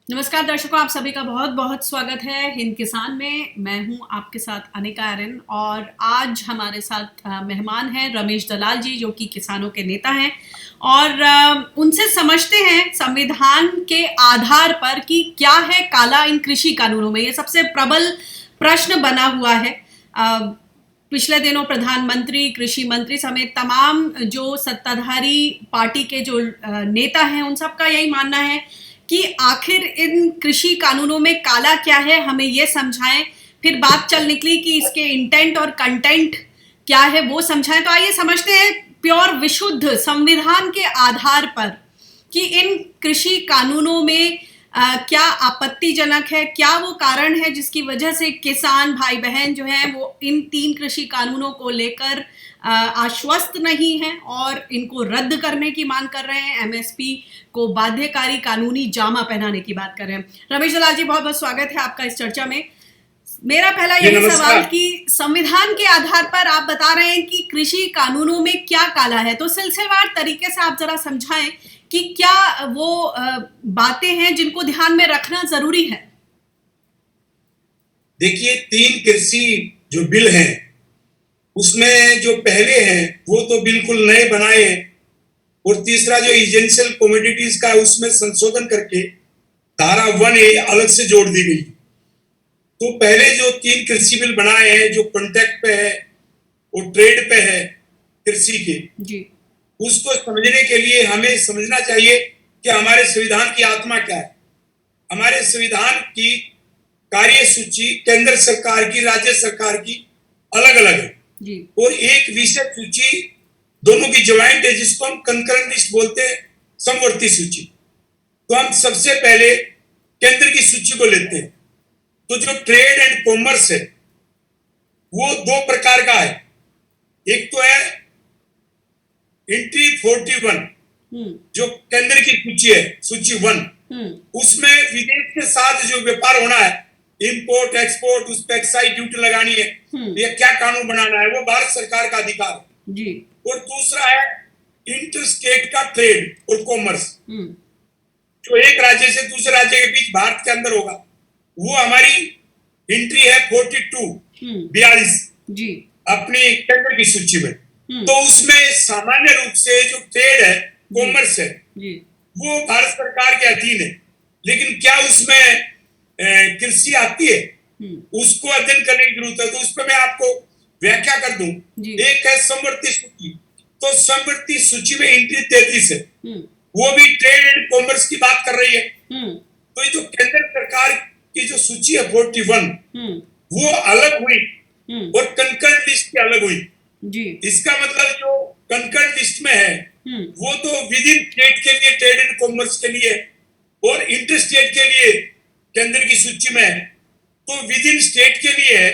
नमस्कार दर्शकों, आप सभी का बहुत बहुत स्वागत है हिंद किसान में। मैं हूं आपके साथ अनिका आर्यन और आज हमारे साथ मेहमान हैं रमेश दलाल जी, जो कि किसानों के नेता हैं। और उनसे समझते हैं संविधान के आधार पर कि क्या है काला इन कृषि कानूनों में। ये सबसे प्रबल प्रश्न बना हुआ है। पिछले दिनों प्रधानमंत्री, कृषि मंत्री समेत तमाम जो सत्ताधारी पार्टी के जो नेता हैं, उन सबका यही मानना है कि आखिर इन कृषि कानूनों में काला क्या है, हमें ये समझाएं। फिर बात चल निकली कि इसके इंटेंट और कंटेंट क्या है, वो समझाएं। तो आइए समझते हैं प्योर विशुद्ध संविधान के आधार पर कि इन कृषि कानूनों में क्या आपत्तिजनक है, क्या वो कारण है जिसकी वजह से किसान भाई बहन जो हैं वो इन 3 कृषि कानूनों को लेकर आश्वस्त नहीं हैं और इनको रद्द करने की मांग कर रहे हैं। एमएसपी को बाध्यकारी कानूनी जामा पहनाने की बात कर रहे हैं। रमेश दलाल जी, बहुत बहुत स्वागत है आपका इस चर्चा में। मेरा पहला यही सवाल कि संविधान के आधार पर आप बता रहे हैं कि कृषि कानूनों में क्या काला है, तो सिलसिलेवार तरीके से आप जरा समझाएं कि क्या वो बातें हैं जिनको ध्यान में रखना जरूरी है। देखिए, 3 कृषि जो बिल हैं उसमें जो पहले हैं वो तो बिल्कुल नए बनाए हैं और तीसरा जो एसेंशियल कमोडिटीज का उसमें संशोधन करके धारा 1A अलग से जोड़ दी गई। तो पहले जो 3 कृषि बिल बनाए हैं जो कॉन्ट्रैक्ट पे है और ट्रेड पे है कृषि के जी, उसको समझने के लिए हमें समझना चाहिए कि हमारे संविधान की आत्मा क्या है। हमारे संविधान की कार्य सूची केंद्र सरकार की, राज्य सरकार की अलग अलग है जी, और एक विषय सूची दोनों की ज्वाइंट है जिसको हम कंकरेंट लिस्ट बोलते हैं, समवर्ती सूची। तो हम सबसे पहले केंद्र की सूची को लेते हैं। तो जो ट्रेड एंड कॉमर्स है वो 2 प्रकार का है। एक तो है एंट्री 41 जो केंद्र की सूची है, सूची 1। उसमें विदेश के साथ जो व्यापार होना है, इंपोर्ट एक्सपोर्ट, उस पर एक्साइज ड्यूटी लगानी है, ये क्या कानून बनाना है, वो भारत सरकार का अधिकार है जी। और दूसरा है इंटर स्टेट का ट्रेड और कॉमर्स, जो एक राज्य से दूसरे राज्य के बीच भारत के अंदर होगा। वो हमारी एंट्री है 42 जी, अपनी केंद्र की सूची में। तो उसमें सामान्य रूप से जो ट्रेड है, कॉमर्स है, वो भारत सरकार के अधीन है। लेकिन क्या उसमें कृषि आती है, उसको अध्ययन करने की जरूरत है। तो उस पर मैं आपको व्याख्या कर दूं। एक है समवर्ती सूची। तो समवर्ती सूची में एंट्री 33 है, वो भी ट्रेड एंड कॉमर्स की बात कर रही है। तो ये जो केंद्र सरकार की जो सूची है 41 वो अलग हुई और कंकर्ड लिस्ट की अलग हुई जी। इसका मतलब जो कंकर्ड लिस्ट में है वो तो विद इन स्टेट के लिए, ट्रेड एंड कॉमर्स के लिए और इंटर स्टेट के लिए केंद्र की सूची में है। तो विद इन स्टेट के लिए है,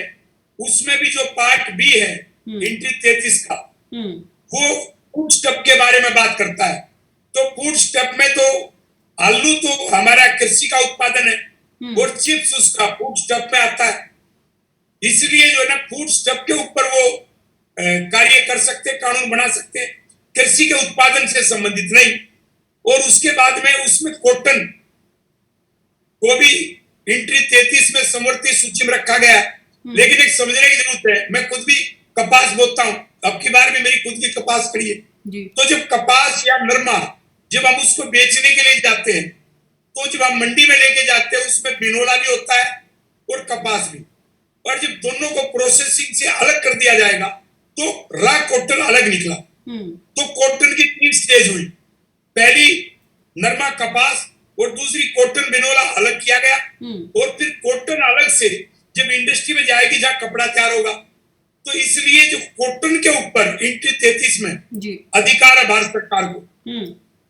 उसमें भी जो पार्ट बी है एंट्री 33 का, वो फूड स्टॉक के बारे में बात करता है। तो फूड स्टॉक में तो आलू तो हमारा कृषि का उत्पादन है और चिप्स उसका फूड स्टॉक में आता है। इसलिए जो है ना, फूड स्टॉक के ऊपर वो कार्य कर सकते, कानून बना सकते, कृषि के उत्पादन से संबंधित नहीं। और उसके बाद में उसमें कॉटन को भी एंट्री 33 में समवर्ती सूची में रखा गया है। लेकिन एक समझने की जरूरत है, मैं खुद भी कपास बोता हूं, अब की बार में मेरी खुद की कपास खड़ी है। तो जब कपास या नरमा जब हम उसको बेचने के लिए जाते हैं, तो जब हम मंडी में लेके जाते हैं उसमें बिनोला भी होता है और कपास भी। और जब दोनों को प्रोसेसिंग से अलग कर दिया जाएगा तो रॉ कॉटन अलग निकला। तो कॉटन की 3 स्टेज हुई, पहली नरमा कपास और दूसरी कॉटन बिनोला अलग किया गया और फिर कॉटन अलग से जब इंडस्ट्री में जाएगी जहां कपड़ा तैयार होगा। तो इसलिए जो कॉटन के ऊपर एंट्री 33 में अधिकार है भारत सरकार को,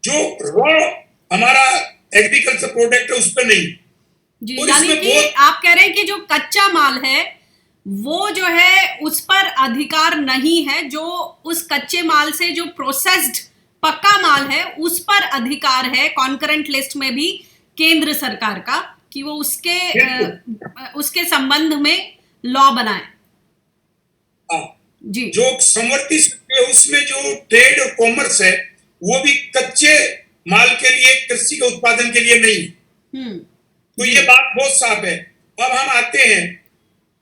जो रॉ हमारा एग्रीकल्चर प्रोडक्ट है उस पर नहीं। जी, यानी कि आप कह रहे हैं कि जो कच्चा माल है वो जो है उस पर अधिकार नहीं है, जो उस कच्चे माल से जो प्रोसेस्ड पक्का माल है उस पर अधिकार है कॉन्करेंट लिस्ट में भी केंद्र सरकार का, कि वो उसके संबंध में लॉ बनाए। जी, जो समवर्ती सूची है उसमें जो ट्रेड और कॉमर्स है वो भी कच्चे माल के लिए, कृषि के उत्पादन के लिए नहीं। तो ये बात बहुत साफ है। अब हम आते हैं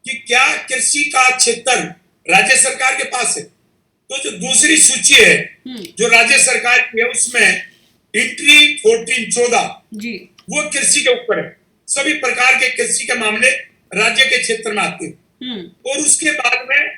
कि क्या कृषि का क्षेत्र राज्य सरकार के पास है? तो जो दूसरी सूची है जो राज्य सरकार की है उसमें एंट्री 14 जी वो कृषि के ऊपर है। सभी प्रकार के कृषि के मामले राज्य के क्षेत्र में आते हैं और उसके बाद में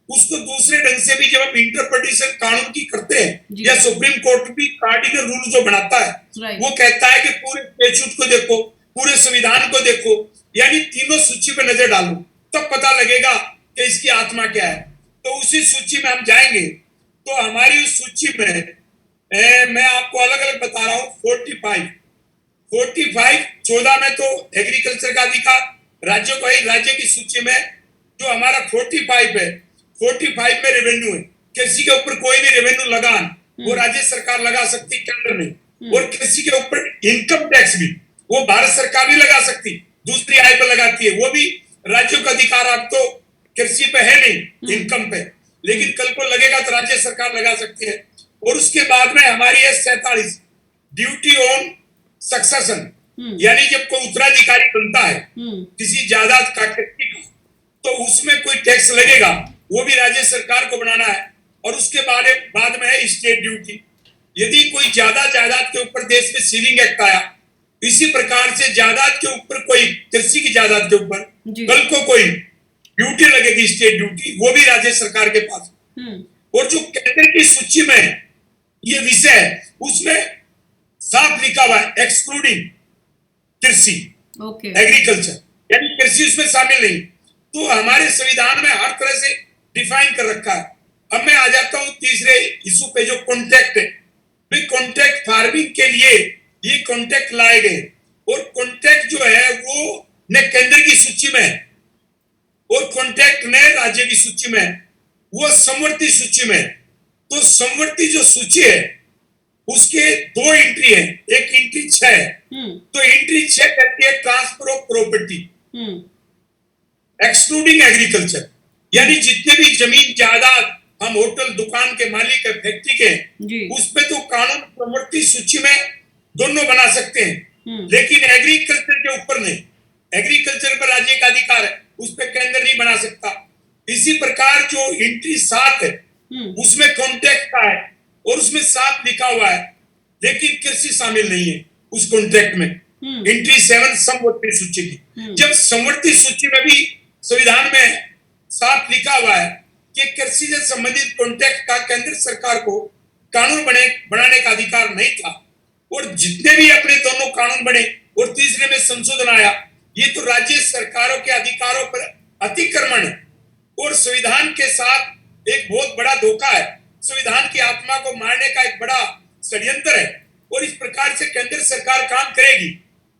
उसको दूसरे ढंग से भी जब हम इंटरप्रिटेशन कानून की करते हैं या सुप्रीम कोर्ट भी कार्डिनल रूल जो बनाता है वो कहता है कि पूरे स्टैट्यूट को देखो, पूरे संविधान को देखो, यानी तीनों सूची पे नजर डालो, तब पता लगेगा कि इसकी आत्मा क्या है। तो उसी सूची में हम जाएंगे तो हमारी उस सूची में मैं आपको अलग अलग बता रहा हूँ। 45 14 में तो एग्रीकल्चर का अधिकार राज्यों को है। राज्य की सूची में जो हमारा 45 है, 45 में रेवेन्यू है। कृषि के ऊपर कोई भी रेवेन्यू लगान वो राज्य सरकार लगा सकती, केंद्र नहीं। और कृषि के ऊपर इनकम टैक्स भी वो भारत सरकार नहीं लगा सकती, दूसरी आय पर लगाती है। वो भी राज्यों का अधिकार। अब तो कृषि पे है नहीं, इनकम पे, लेकिन कल को लगेगा तो राज्य सरकार लगा सकती है। और उसके बाद में हमारी है 47 ड्यूटी ऑन सक्सेशन, यानी जब कोई उत्तराधिकारी बनता है किसी जायदाद का तो उसमें कोई टैक्स लगेगा, वो भी राज्य सरकार को बनाना है। और उसके बाद में है स्टेट ड्यूटी। यदि कोई ज्यादा जायदाद के ऊपर देश में सीलिंग एक्ट आया, इसी प्रकार से जायदाद के ऊपर कोई कृषि की जायदाद के ऊपर कल को कोई ड्यूटी लगेगी, स्टेट ड्यूटी, वो भी राज्य सरकार के पास। और जो केंद्र की सूची में ये विषय है उसमें साफ लिखा हुआ है एक्सक्लूडिंग कृषि, एग्रीकल्चर, यानी कृषि उसमें शामिल नहीं। तो हमारे संविधान में हर तरह से डिफाइन कर रखा है। अब मैं आ जाता हूं तीसरे इशू पे जो कॉन्ट्रैक्ट है। भाई कॉन्ट्रैक्ट फार्मिंग के लिए ये कॉन्ट्रैक्ट लाए गए और कॉन्ट्रैक्ट जो है वो न केंद्र की सूची में है और कॉन्ट्रैक्ट न राज्य की सूची में है, वो समवर्ती सूची में है। तो समवर्ती जो सूची है उसके 2 एंट्री है, एक एंट्री 6 है। तो एंट्री 6 कहती है transfer of property excluding agriculture, यानी जितने भी जमीन जायदाद हम होटल दुकान के मालिक है, फैक्ट्री के, उस पे तो कानून प्रवर्ती सूची में दोनों बना सकते हैं, लेकिन एग्रीकल्चर के ऊपर नहीं। एग्रीकल्चर पर राज्य का अधिकार है, उस पे केंद्र नहीं बना सकता। इसी प्रकार जो एंट्री 7 है उसमें कॉन्ट्रैक्ट का है और उसमें साफ लिखा हुआ है, लेकिन कृषि शामिल नहीं है उस कॉन्ट्रैक्ट में। एंट्री 7 समवर्ती सूची की। जब समवर्ती सूची में भी संविधान में साफ लिखा हुआ है कि कृषि से संबंधित कॉन्ट्रैक्ट का केंद्र सरकार को कानून बनाने का अधिकार नहीं था, और जितने भी अपने दोनों कानून बने और तीसरे में संशोधन आया, ये तो राज्य सरकारों के अधिकारों पर अतिक्रमण है और संविधान के साथ एक बहुत बड़ा धोखा है। संविधान की आत्मा को मारने का एक बड़ा षड्यंत्र है। और इस प्रकार से केंद्र सरकार काम करेगी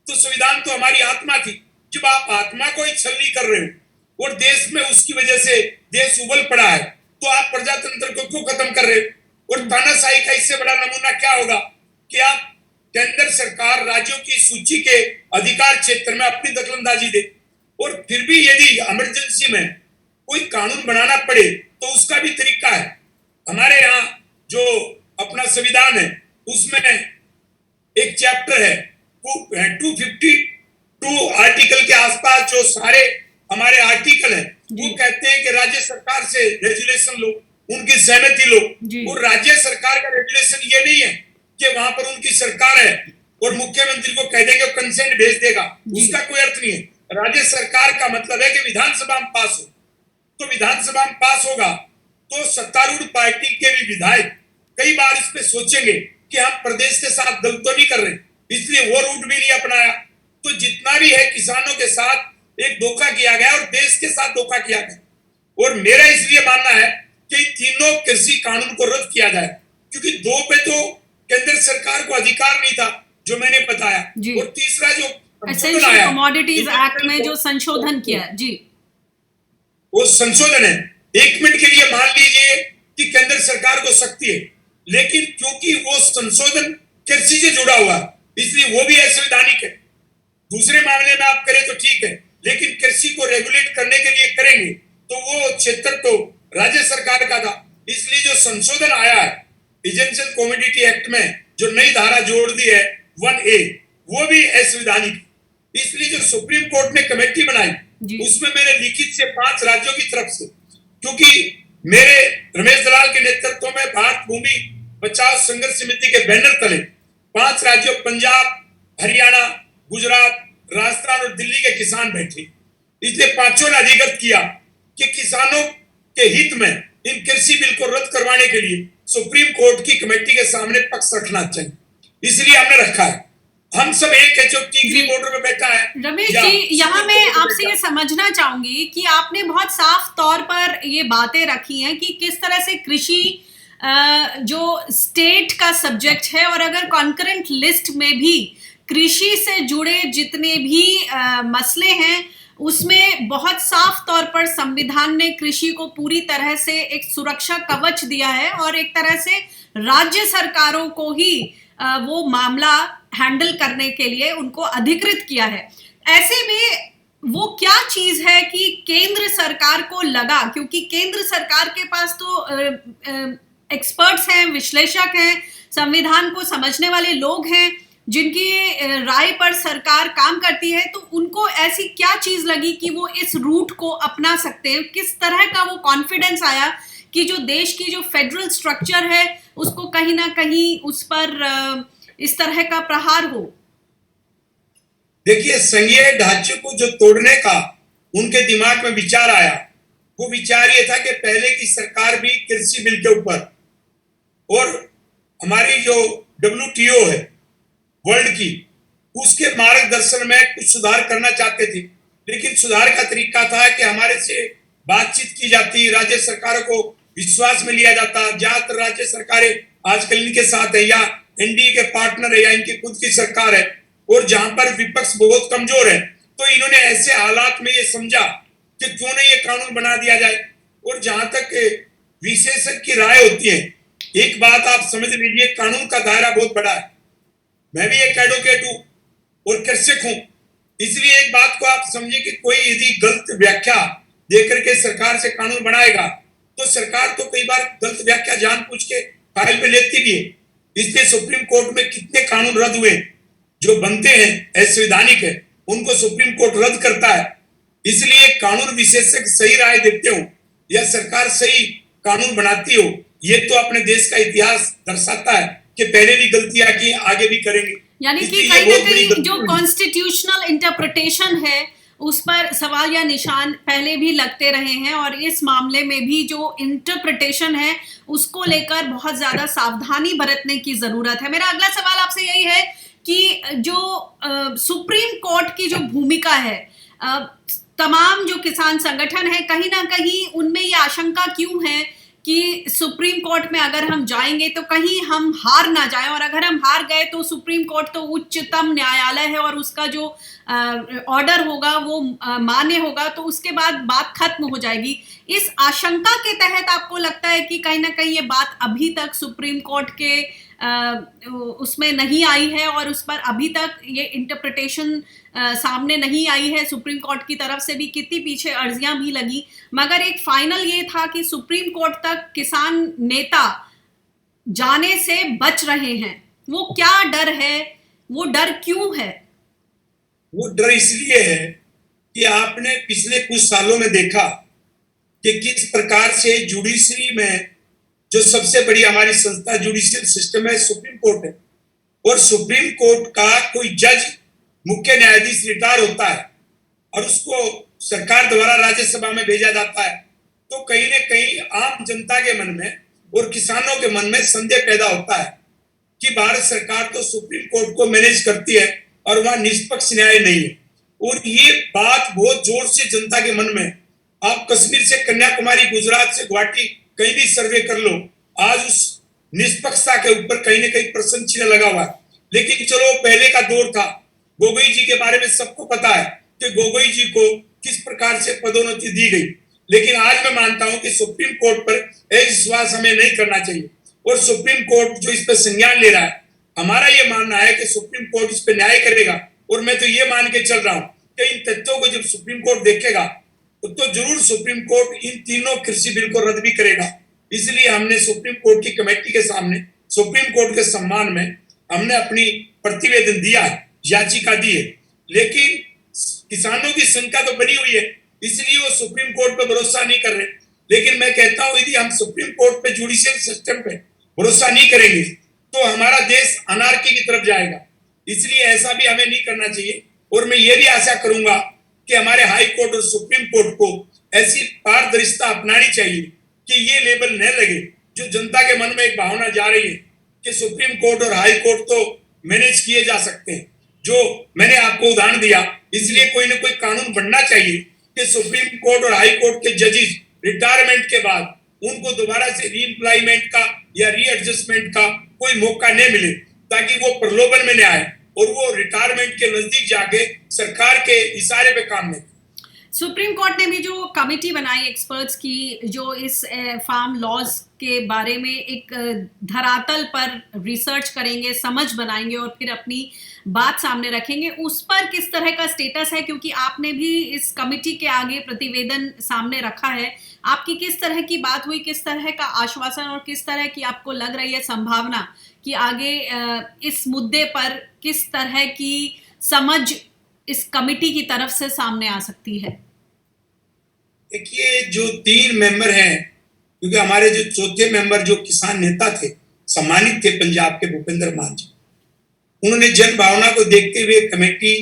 तो संविधान तो हमारी आत्मा थी। जब आप आत्मा को ही छलनी कर रहे हो और देश में उसकी वजह से देश उबल पड़ा है, तो आप प्रजातंत्र को क्यों खत्म कर रहे हो? और तानाशाही का इससे बड़ा नमूना क्या होगा कि आप केंद्र सरकार राज्यों की सूची के अधिकार क्षेत्र में अपनी दखलंदाजी दे, और फिर भी यदि इमरजेंसी में कोई कानून बनाना पड़े तो उसका भी तरीका है। हमारे यहाँ जो अपना संविधान है उसमें एक चैप्टर है 252 आर्टिकल के आसपास जो सारे हमारे आर्टिकल हैं वो कहते हैं कि राज्य सरकार से रेजुलेशन लो, उनकी सहमति लो। और राज्य सरकार का रेजुलेशन ये नहीं है कि वहां पर उनकी सरकार है और मुख्यमंत्री को कह देंगे कंसेंट भेज देगा, उसका कोई अर्थ नहीं है। राज्य सरकार का मतलब है कि विधानसभा में पास हो, तो विधानसभा में पास होगा तो सत्तारूढ़ पार्टी के भी विधायक कई बार इस पे सोचेंगे कि हम प्रदेश के साथ गलत तो नहीं कर रहे, इसलिए वो रूट भी नहीं अपनाया। तो जितना भी है किसानों के साथ एक धोखा किया गया और देश के साथ धोखा किया गया। और मेरा इसलिए मानना है कि तीनों कृषि कानून को रद्द किया जाए, क्योंकि 2 पे तो केंद्र सरकार को अधिकार नहीं था जो मैंने बताया, और तीसरा जो एसेंशियल कमोडिटीज एक्ट में जो संशोधन किया जी, वो संशोधन है। 1 मिनट के लिए मान लीजिए कि केंद्र सरकार को शक्ति है, लेकिन क्योंकि वो संशोधन कृषि से जुड़ा हुआ है इसलिए वो भी असंवैधानिक है। दूसरे मामले में आप करें तो ठीक है, लेकिन कृषि को रेगुलेट करने के लिए करेंगे तो वो क्षेत्र तो राज्य सरकार का था। इसलिए जो संशोधन आया है एसेंशियल कमोडिटी एक्ट में, जो नई धारा जोड़ दी है 1A, वो भी असंवैधानिक। इसलिए जो सुप्रीम कोर्ट ने कमेटी बनाई उसमें मैंने लिखित से 5 राज्यों की तरफ से, क्योंकि मेरे रमेश दलाल के नेतृत्व में भारत भूमि बचाओ संघर्ष समिति के बैनर तले 5 राज्यों पंजाब, हरियाणा, गुजरात, राजस्थान और दिल्ली के किसान बैठे। इसलिए पांचों ने अधिकृत किया कि किसानों के हित में इन कृषि बिल को रद्द करवाने के लिए सुप्रीम कोर्ट की कमेटी के सामने पक्ष रखना चाहिए, इसलिए हमने रखा है। हम सब एक है जो टीकरी बॉर्डर में बैठा है। रमेश जी, यहाँ मैं आपसे ये समझना चाहूंगी कि आपने बहुत साफ तौर पर ये बातें रखी हैं कि किस तरह से कृषि जो स्टेट का सब्जेक्ट है, और अगर कॉन्करेंट लिस्ट में भी कृषि से जुड़े जितने भी मसले हैं उसमें बहुत साफ तौर पर संविधान ने कृषि को पूरी तरह से एक सुरक्षा कवच दिया है और एक तरह से राज्य सरकारों को ही वो मामला हैंडल करने के लिए उनको अधिकृत किया है। ऐसे में वो क्या चीज है कि केंद्र सरकार को लगा, क्योंकि केंद्र सरकार के पास तो एक्सपर्ट्स हैं, विश्लेषक हैं, संविधान को समझने वाले लोग हैं जिनकी राय पर सरकार काम करती है, तो उनको ऐसी क्या चीज लगी कि वो इस रूट को अपना सकते हैं? किस तरह का वो कॉन्फिडेंस आया कि जो देश की जो फेडरल स्ट्रक्चर है उसको कहीं ना कहीं उस पर इस तरह का प्रहार हो? देखिए, संघीय ढांचे को जो तोड़ने का उनके दिमाग में विचार आया, वो विचार ये था कि पहले की सरकार भी कृषि बिल के ऊपर और हमारी जो WTO है वर्ल्ड की, उसके मार्गदर्शन में कुछ सुधार करना चाहते थे, लेकिन सुधार का तरीका था कि हमारे से बातचीत की जाती, राज्य सरकारों को विश्वास में लिया जाता। ज्यादातर राज्य सरकारें आजकल इनके साथ है या एनडीए के पार्टनर है या इनकी खुद की सरकार है, और जहां पर विपक्ष बहुत कमजोर है, तो इन्होंने ऐसे हालात में ये समझा कि क्यों नहीं ये कानून बना दिया जाए। और जहां तक विशेषज्ञ की राय होती है, एक बात आप समझ लीजिए, कानून का दायरा बहुत बड़ा है। मैं भी एक एडवोकेट हूं और कृषक हूं, इसलिए एक बात को आप समझिए कि कोई यदि गलत व्याख्या देकर के सरकार से कानून बनाएगा तो सरकार तो कई बार गलत व्याख्या जानबूझ के फाइल पे लेती भी है। इसलिए सुप्रीम कोर्ट में कितने कानून रद्द हुए जो बनते हैं असंवैधानिक है, उनको सुप्रीम कोर्ट रद्द करता है। इसलिए कानून विशेषज्ञ सही राय देते हो या सरकार सही कानून बनाती हो, ये तो अपने देश का इतिहास दर्शाता है कि पहले भी गलतियां की, आगे भी करेंगे। यानी कि कहीं ना कहीं जो कॉन्स्टिट्यूशनल इंटरप्रिटेशन है उस पर सवाल या निशान पहले भी लगते रहे हैं, और इस मामले में भी जो इंटरप्रिटेशन है उसको लेकर बहुत ज्यादा सावधानी बरतने की जरूरत है। मेरा अगला सवाल आपसे यही है कि जो सुप्रीम कोर्ट की जो भूमिका है, तमाम जो किसान संगठन है कहीं ना कहीं उनमें ये आशंका क्यों है कि सुप्रीम कोर्ट में अगर हम जाएंगे तो कहीं हम हार ना जाएं, और अगर हम हार गए तो सुप्रीम कोर्ट तो उच्चतम न्यायालय है और उसका जो ऑर्डर होगा वो मान्य होगा, तो उसके बाद बात खत्म हो जाएगी। इस आशंका के तहत आपको लगता है कि कहीं ना कहीं ये बात अभी तक सुप्रीम कोर्ट के उसमें नहीं आई है और उस पर अभी तक ये इंटरप्रिटेशन सामने नहीं आई है? सुप्रीम कोर्ट की तरफ से भी कितनी पीछे अर्जियां भी लगी, मगर एक फाइनल ये था कि सुप्रीम कोर्ट तक किसान नेता जाने से बच रहे हैं। वो क्या डर है, वो डर क्यों है? वो डर इसलिए है कि आपने पिछले कुछ सालों में देखा कि किस प्रकार से जुडिशरी में जो सबसे बड़ी हमारी संस्था जुडिशियल सिस्टम है, सुप्रीम कोर्ट है, और सुप्रीम कोर्ट का कोई जज मुख्य न्यायाधीश रिटायर होता है और उसको सरकार द्वारा राज्यसभा में भेजा जाता है, तो कहीं ना कहीं आम जनता के मन में और किसानों के मन में संदेह पैदा होता है कि भारत सरकार तो सुप्रीम कोर्ट को मैनेज करती है और वहां निष्पक्ष न्याय नहीं है। और ये बात बहुत जोर से जनता के मन में, आप कश्मीर से कन्याकुमारी, गुजरात से गुवाहाटी कहीं भी सर्वे कर लो, आज उस निष्पक्षता के ऊपर कहीं ना कहीं प्रश्न चिन्ह लगा हुआ है। लेकिन चलो, पहले का दौर था, गोगोई जी के बारे में सबको पता है कि गोगोई जी को किस प्रकार से पदोन्नति दी गई, लेकिन आज मैं मानता हूं कि सुप्रीम कोर्ट पर विश्वास हमें नहीं करना चाहिए, और सुप्रीम कोर्ट जो इस पर संज्ञान ले रहा है, हमारा ये मानना है कि सुप्रीम कोर्ट इस पर न्याय करेगा। और मैं तो ये मान के चल रहा हूं कि इन तथ्यों को जब सुप्रीम कोर्ट देखेगा तो जरूर सुप्रीम कोर्ट इन तीनों कृषि बिल को रद्द भी करेगा। इसलिए हमने सुप्रीम कोर्ट की कमेटी के सामने, सुप्रीम कोर्ट के सम्मान में हमने अपनी प्रतिवेदन दिया है, याचिका दी है, लेकिन किसानों की शंका तो बनी हुई है, इसलिए वो सुप्रीम कोर्ट पे भरोसा नहीं कर रहे। लेकिन मैं कहता हूं यदि हम सुप्रीम कोर्ट पे जुडिशियल सिस्टम पे भरोसा नहीं करेंगे तो हमारा देश अनार्की की तरफ जाएगा। इसलिए ऐसा भी हमें नहीं करना चाहिए। और मैं ये भी आशा करूंगा कि हमारे हाई कोर्ट और सुप्रीम कोर्ट को ऐसी पारदर्शिता अपनानी चाहिए कि ये लेबल न लगे जो जनता के मन में एक भावना जा रही है कि सुप्रीम कोर्ट और हाई कोर्ट तो मैनेज किए जा सकते हैं। जो मैंने आपको उदाहरण दिया, इसलिए कोई ना कोई कानून बनना चाहिए कि सुप्रीम कोर्ट और हाई कोर्ट के जजेस रिटायरमेंट के बाद उनको दोबारा से रीएम्प्लॉयमेंट का या रीएडजस्टमेंट का कोई मौका नहीं मिले, ताकि वो प्रलोभन में न आए और वो रिटायरमेंट के नजदीक जाके सरकार के इशारे पे काम नहीं। सुप्रीम कोर्ट ने भी जो कमेटी बनाई एक्सपर्ट्स की, जो इस फार्म लॉज के बारे में एक धरातल पर रिसर्च करेंगे, समझ बनाएंगे और फिर अपनी बात सामने रखेंगे, उस पर किस तरह का स्टेटस है? क्योंकि आपने भी इस कमेटी के आगे प्रतिवेदन सामने रखा है, आपकी किस तरह की बात हुई, किस तरह का आश्वासन और किस तरह की आपको लग रही है संभावना कि आगे इस मुद्दे पर किस तरह की समझ इस कमेटी की तरफ से सामने आ सकती है? देखिए, जो 3 मेंबर हैं, क्योंकि हमारे जो चौथे मेंबर जो किसान नेता थे, सम्मानित थे पंजाब के भूपेंद्र मान जी, उन्होंने जन भावना को देखते हुए कमेटी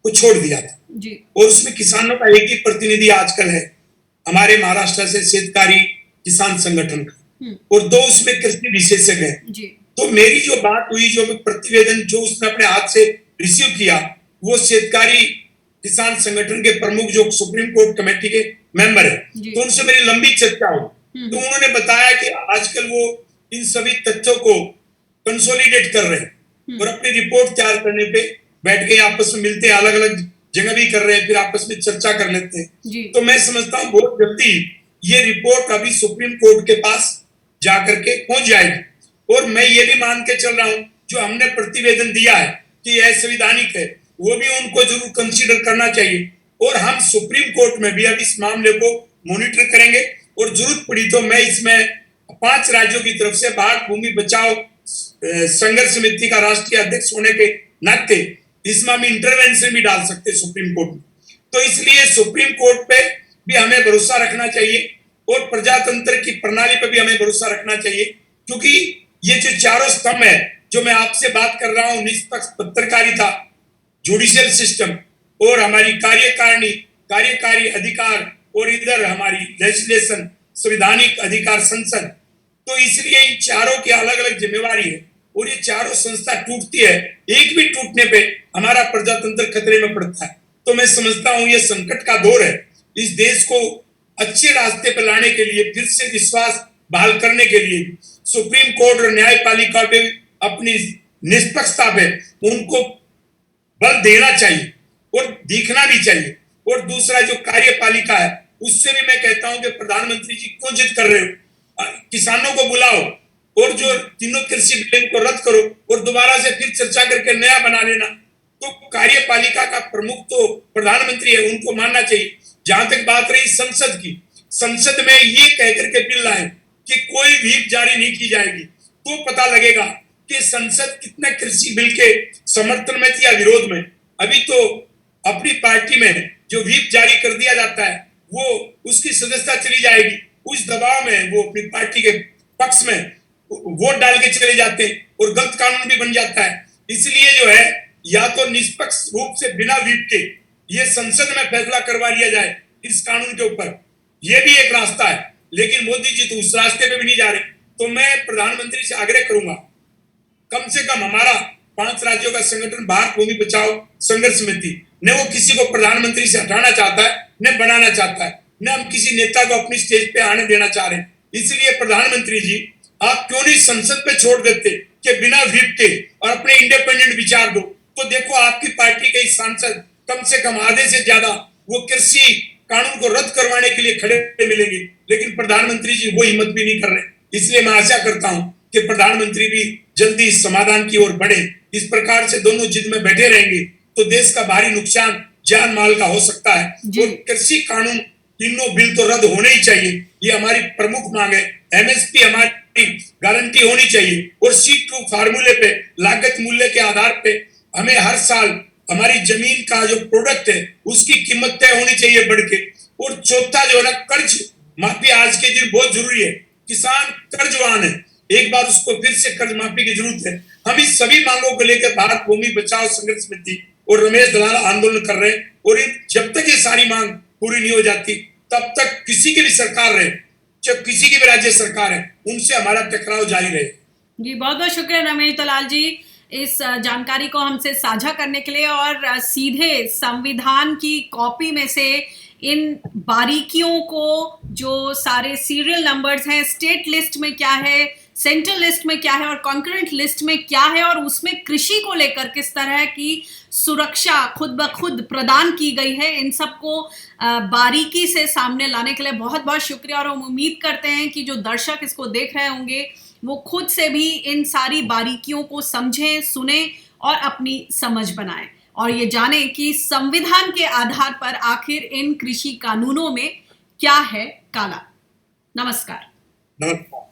को छोड़ दिया था जी। और उसमें किसानों का एक ही प्रतिनिधि आजकल है हमारे महाराष्ट्र से शेतकारी किसान संगठन का, और 2 उसमें कृषि विशेषज्ञ हैं। तो मेरी जो बात हुई, जो प्रतिवेदन जो उसने अपने हाथ से रिसीव किया, वो शेतकारी किसान संगठन के प्रमुख जो सुप्रीम कोर्ट कमेटी के मेंबर है, तो उनसे मेरी लंबी चर्चा हुई। तो उन्होंने बताया कि आजकल वो इन सभी तथ्यों को कंसोलिडेट कर रहे हैं और अपनी रिपोर्ट तैयार करने पे बैठ के आपस में मिलते हैं, अलग अलग जगह भी कर रहे हैं, फिर आपस में चर्चा कर लेते हैं। तो मैं समझता हूँ बहुत जल्दी ये रिपोर्ट अभी सुप्रीम कोर्ट के पास जाकर के पहुंच जाएगी। और मैं ये भी मान के चल रहा हूं जो हमने प्रतिवेदन दिया है कि असंवैधानिक है, वो भी उनको जरूर कंसीडर करना चाहिए। और हम सुप्रीम कोर्ट में भी अब इस मामले को मॉनिटर करेंगे और जरूरत पड़ी तो मैं इसमें 5 राज्यों की तरफ से भारत भूमि बचाओ संघर्ष समिति का राष्ट्रीय अध्यक्ष होने के नाते इसमें हम इंटरवेंशन भी डाल सकते हैं सुप्रीम कोर्ट में। तो इसलिए सुप्रीम कोर्ट पे भी हमें भरोसा रखना चाहिए और प्रजातंत्र की प्रणाली पे भी हमें भरोसा रखना चाहिए, क्योंकि ये जो चारों स्तंभ है जो मैं आपसे बात कर रहा हूं, निष्पक्ष पत्रकारिता, जुडिशियल सिस्टम और हमारी कार्यकारी अधिकार और इधर हमारी लेजिस्लेशन संवैधानिक अधिकार संसद, तो इसलिए इन चारों की अलग अलग जिम्मेवारी है और ये चारों संस्था टूटती है, एक भी टूटने पे हमारा प्रजातंत्र खतरे में पड़ता है। तो मैं समझता हूं ये संकट का दौर है, इस देश को अच्छे रास्ते पर लाने के लिए, फिर से विश्वास बहाल करने के लिए सुप्रीम कोर्ट और न्यायपालिका पे अपनी निष्पक्षता पे उनको बल देना चाहिए और दिखना भी चाहिए। और दूसरा जो कार्यपालिका है उससे भी मैं कहता हूं कि प्रधानमंत्री जी क्यों जिद कर रहे हो, किसानों को बुलाओ और जो तीनों कृषि बिल को रद्द करो और दोबारा से फिर चर्चा करके नया बना लेना। तो कार्यपालिका का प्रमुख तो प्रधानमंत्री है, उनको मानना चाहिए। जहां तक बात रही संसद की, संसद में ये कहकर के बिल लाए कि कोई व्हीप जारी नहीं की जाएगी, तो पता लगेगा कि संसद कितने कृषि बिल के समर्थन में थी या विरोध में। अभी तो अपनी पार्टी में जो व्हीप जारी कर दिया जाता है वो उसकी सदस्यता चली जाएगी, उस दबाव में वो अपनी पार्टी के पक्ष में वोट डाल के चले जाते हैं और गलत कानून भी बन जाता है। इसलिए जो है या तो निष्पक्ष रूप से बिना व्हीप के ये संसद में फैसला करवा लिया जाए इस कानून के ऊपर, ये भी एक रास्ता है। लेकिन मोदी जी तो उस रास्ते पे भी नहीं जा रहे। तो मैं प्रधानमंत्री से आग्रह करूंगा, कम से कम हमारा 5 राज्यों का संगठन भारत भूमि बचाओ संघर्ष समिति, न वो किसी को प्रधानमंत्री से हटाना चाहता है, न बनाना चाहता है, न हम किसी नेता को अपनी स्टेज पे आने देना चाह रहे हैं। इसलिए प्रधानमंत्री जी आप क्यों नहीं संसद पे छोड़ देते कि बिना व्हीप के और अपने इंडिपेंडेंट विचार दो। तो देखो आपकी पार्टी के सांसद कम से कम आधे से ज्यादा वो कृषि कानून को रद्द करवाने के लिए खड़े मिलेंगे, लेकिन प्रधानमंत्री जी वो हिम्मत भी नहीं कर रहे। इसलिए मैं आशा करता हूं कि प्रधानमंत्री भी जल्दी इस समाधान की ओर बढ़े। इस प्रकार से दोनों जिद में बैठे रहेंगे तो देश का भारी नुकसान जान माल का हो सकता है। और कृषि कानून तीनों बिल तो रद्द होने ही चाहिए, ये हमारी प्रमुख मांग है। एमएसपी हमारी गारंटी होनी चाहिए और C2 फार्मूले पे लागत मूल्य के आधार पे हमें हर साल हमारी जमीन का जो प्रोडक्ट है उसकी कीमत तय होनी चाहिए बढ़ के। और चौथा जो है ना, कर्ज माफी आज के दिन बहुत जरूरी है। किसान कर्जवान है, एक बार उसको फिर से कर्ज माफी की जरूरत है। हम इस सभी मांगों को लेकर भारत भूमि बचाओ संघर्ष समिति और रमेश दलाल आंदोलन कर रहे हैं। और जब तक ये सारी मांग पूरी नहीं हो जाती तब तक किसी की भी सरकार रहे, जब किसी की भी राज्य सरकार है, उनसे हमारा टकराव जारी रहे। जी, बहुत बहुत शुक्रिया रमेश दलाल जी इस जानकारी को हमसे साझा करने के लिए और सीधे संविधान की कॉपी में से इन बारीकियों को, जो सारे सीरियल नंबर्स हैं, स्टेट लिस्ट में क्या है, सेंट्रल लिस्ट में क्या है और कॉन्करेंट लिस्ट में क्या है और उसमें कृषि को लेकर किस तरह की सुरक्षा खुद ब खुद प्रदान की गई है, इन सबको बारीकी से सामने लाने के लिए बहुत बहुत शुक्रिया। और हम उम्मीद करते हैं कि जो दर्शक इसको देख रहे होंगे वो खुद से भी इन सारी बारीकियों को समझें, सुने और अपनी समझ बनाएं और ये जाने कि संविधान के आधार पर आखिर इन कृषि कानूनों में क्या है काला। नमस्कार। नमस्कार।